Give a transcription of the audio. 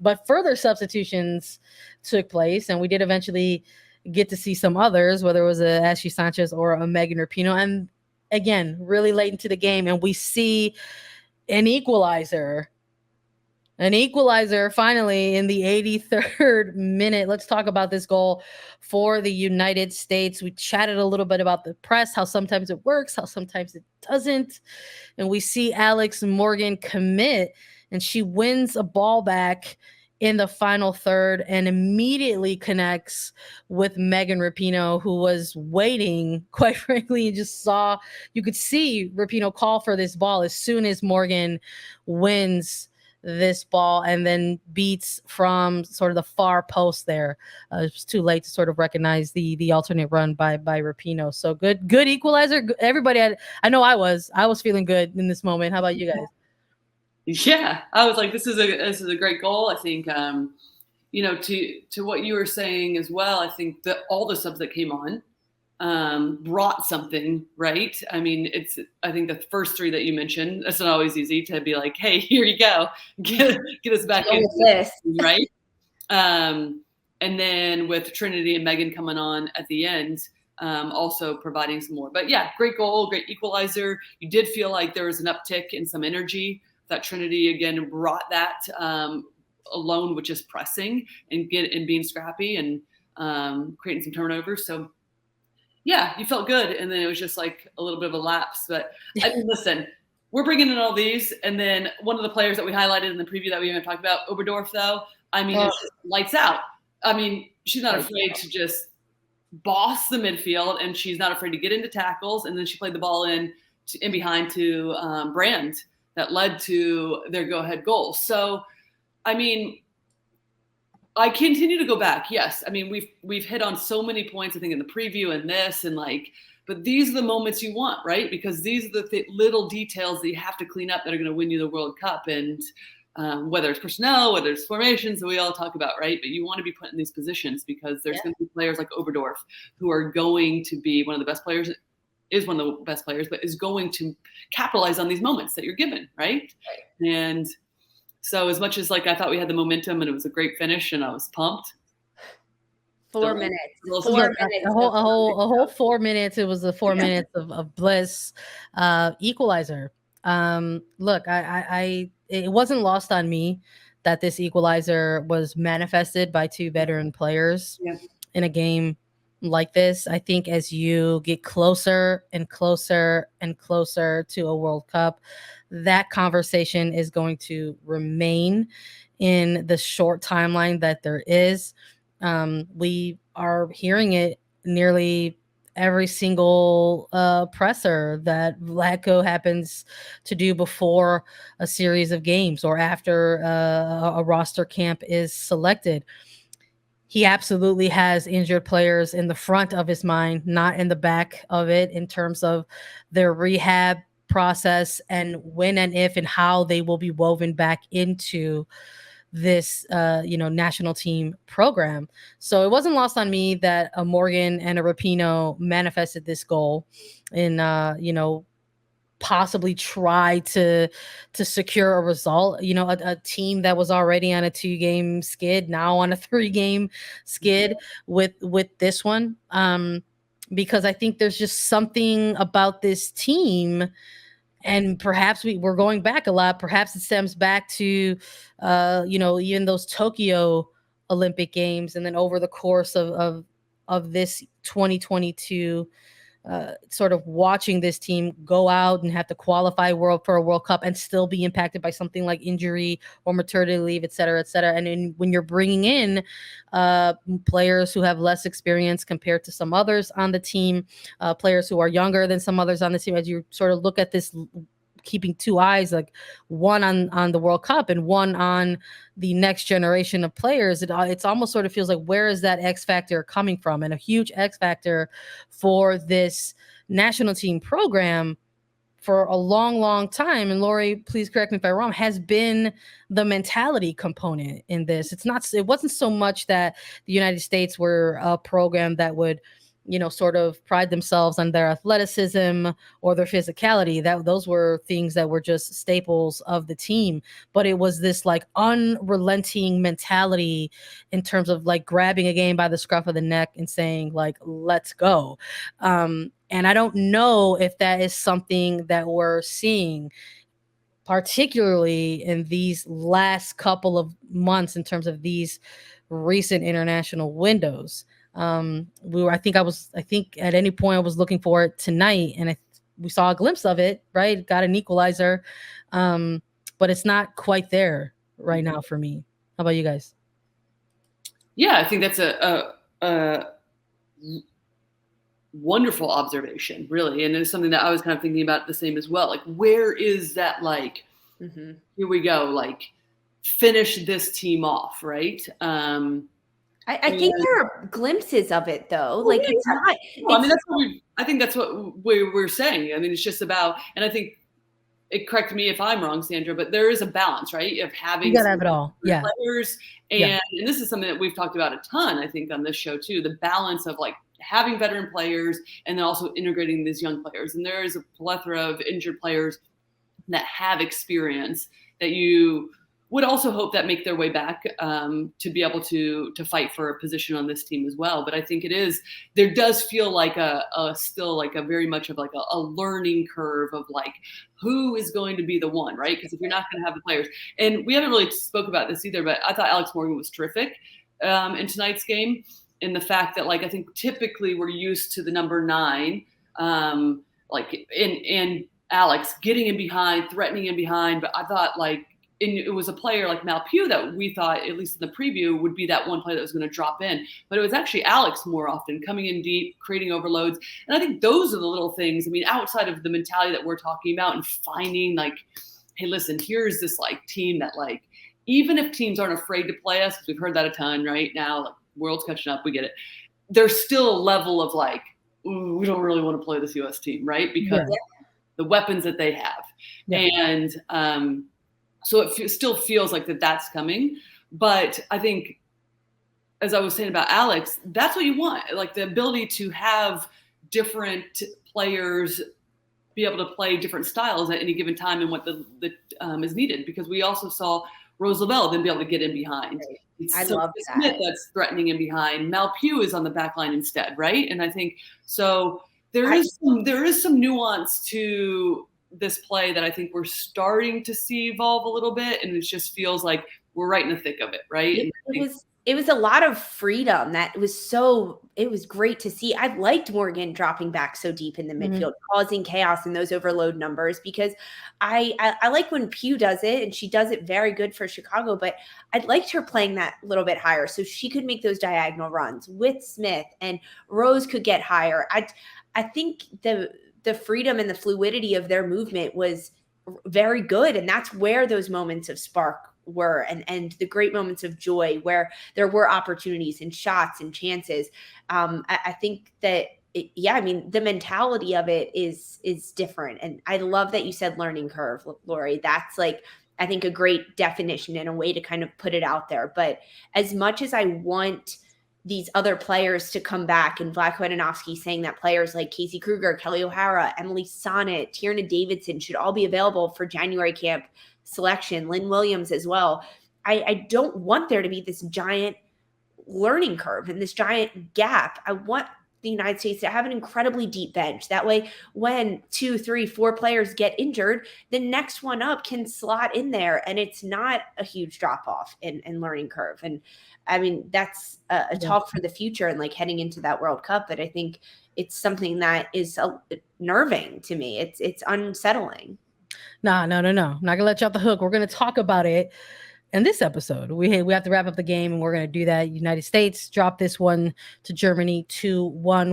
But further substitutions took place, and we did eventually get to see some others, whether it was a Ashley Sanchez or a Megan Rapinoe. And again, really late into the game, and we see an equalizer finally in the 83rd minute. Let's talk about this goal for the United States. We chatted a little bit about the press, how sometimes it works, how sometimes it doesn't. And we see Alex Morgan commit, and she wins a ball back in the final third and immediately connects with Megan Rapinoe, who was waiting, quite frankly, and just saw, you could see Rapinoe call for this ball as soon as Morgan wins this ball and then beats from sort of the far post there. It was too late to sort of recognize the alternate run by Rapinoe. So good equalizer. Everybody I know I was feeling good in this moment. How about you guys? Yeah, I was like, this is a great goal. I think, to what you were saying as well, I think that all the subs that came on brought something, right? I mean, I think the first three that you mentioned, it's not always easy to be like, hey, here you go, get us back into this, right? And then with Trinity and Megan coming on at the end, also providing some more. But yeah, great goal, great equalizer. You did feel like there was an uptick in some energy that Trinity again brought that alone with just pressing and being scrappy and creating some turnovers. So yeah, you felt good. And then it was just like a little bit of a lapse. But I mean, listen, we're bringing in all these. And then one of the players that we highlighted in the preview that we haven't talked about, Oberdorf, though, I mean, it's just lights out. I mean, she's not afraid to just boss the midfield, and she's not afraid to get into tackles. And then she played the ball in behind to Brand that led to their go-ahead goal. So, I mean, I continue to go back. Yes. I mean, we've hit on so many points, I think, in the preview and this and like, but these are the moments you want, right? Because these are the little details that you have to clean up that are going to win you the World Cup. And whether it's personnel, whether it's formations that we all talk about, right? But you want to be put in these positions because there's going to be players like Oberdorf who are going to be one of the best players, but is going to capitalize on these moments that you're given, right? And so as much as like I thought we had the momentum and it was a great finish and I was pumped. 4 minutes. A whole 4 minutes. It was the 4 minutes of bliss. Equalizer. Look, it wasn't lost on me that this equalizer was manifested by two veteran players in a game like this. I think as you get closer and closer and closer to a World Cup, that conversation is going to remain in the short timeline that there is. We are hearing it nearly every single presser that Vlatko happens to do before a series of games or after a roster camp is selected. He absolutely has injured players in the front of his mind, not in the back of it, in terms of their rehab process and when and if and how they will be woven back into this national team program. So it wasn't lost on me that a Morgan and a Rapinoe manifested this goal and possibly try to secure a result. A team that was already on a 2-game skid, now on a 3-game skid with this one. Because I think there's just something about this team. And perhaps we're going back a lot. Perhaps it stems back to, even those Tokyo Olympic Games, and then over the course of this 2022, sort of watching this team go out and have to qualify for a World Cup and still be impacted by something like injury or maternity leave, et cetera, et cetera. And when you're bringing in players who have less experience compared to some others on the team, players who are younger than some others on the team, as you sort of look at this, keeping two eyes, like one on the World Cup and one on the next generation of players, it's almost sort of feels like, where is that X factor coming from? And a huge X factor for this national team program for a long, long time, and Lori, please correct me if I'm wrong, has been the mentality component in this. It wasn't so much that the United States were a program that would sort of pride themselves on their athleticism or their physicality. Those were things that were just staples of the team. But it was this like unrelenting mentality in terms of like grabbing a game by the scruff of the neck and saying like, let's go. And I don't know if that is something that we're seeing, particularly in these last couple of months in terms of these recent international windows. I think at any point I was looking for it tonight, and we saw a glimpse of it, right? Got an equalizer. But it's not quite there right now for me. How about you guys? Yeah, I think that's a wonderful observation, really. And it's something that I was kind of thinking about the same as well. Like, where is that, like, here we go, like, finish this team off, right? I think there are glimpses of it, though. Like, it's not. Well, I mean, I think that's what we're saying. I mean, it's just about, and I think, correct me if I'm wrong, Sandra, but there is a balance, right? Of having you gotta have it all, players, and this is something that we've talked about a ton, I think, on this show too. The balance of like having veteran players and then also integrating these young players. And there is a plethora of injured players that have experience that you would also hope that make their way back to be able to fight for a position on this team as well. But I think there does feel like still like a very much of like a learning curve of like, who is going to be the one, right? Because if you're not going to have the players, and we haven't really spoke about this either, but I thought Alex Morgan was terrific in tonight's game, in the fact that like, I think typically we're used to the number 9, like in Alex getting in behind, threatening in behind, but I thought like, and it was a player like Malpew that we thought, at least in the preview, would be that one player that was going to drop in. But it was actually Alex more often, coming in deep, creating overloads. And I think those are the little things. I mean, outside of the mentality that we're talking about and finding like, hey, listen, here's this like team that like, even if teams aren't afraid to play us, because we've heard that a ton right now, like world's catching up, we get it. There's still a level of like, ooh, we don't really want to play this US team, right? Because the weapons that they have. And, so it still feels like that's coming. But I think, as I was saying about Alex, that's what you want, like the ability to have different players be able to play different styles at any given time and what is needed. Because we also saw Rose Lavelle then be able to get in behind. I love that. Smith that's threatening in behind. Malpew is on the back line instead, right? And I think so. There is some nuance to this play that I think we're starting to see evolve a little bit, and it just feels like we're right in the thick of it, right? It was a lot of freedom that it was great to see. I liked Morgan dropping back so deep in the midfield, causing chaos in those overload numbers, because I like when Pugh does it, and she does it very good for Chicago, but I'd liked her playing that a little bit higher so she could make those diagonal runs with Smith, and Rose could get higher. I think the freedom and the fluidity of their movement was very good. And that's where those moments of spark were, and the great moments of joy where there were opportunities and shots and chances. I think that, the mentality of it is different. And I love that you said learning curve, Lori. That's like, I think, a great definition and a way to kind of put it out there. But as much as I want these other players to come back, and Vlatko Adanovsky saying that players like Casey Kruger, Kelly O'Hara, Emily Sonnet, Tierna Davidson should all be available for January camp selection, Lynn Williams as well. I don't want there to be this giant learning curve and this giant gap. I want the United States to have an incredibly deep bench. That way, when 2, 3, 4 players get injured, the next one up can slot in there, and it's not a huge drop off in learning curve. And I mean, that's a talk for the future and like heading into that World Cup. But I think it's something that is nerving to me. It's unsettling. No. I'm not gonna let you off the hook. We're gonna talk about it in this episode. We have to wrap up the game, and we're gonna do that. United States dropped this one to Germany 2-1.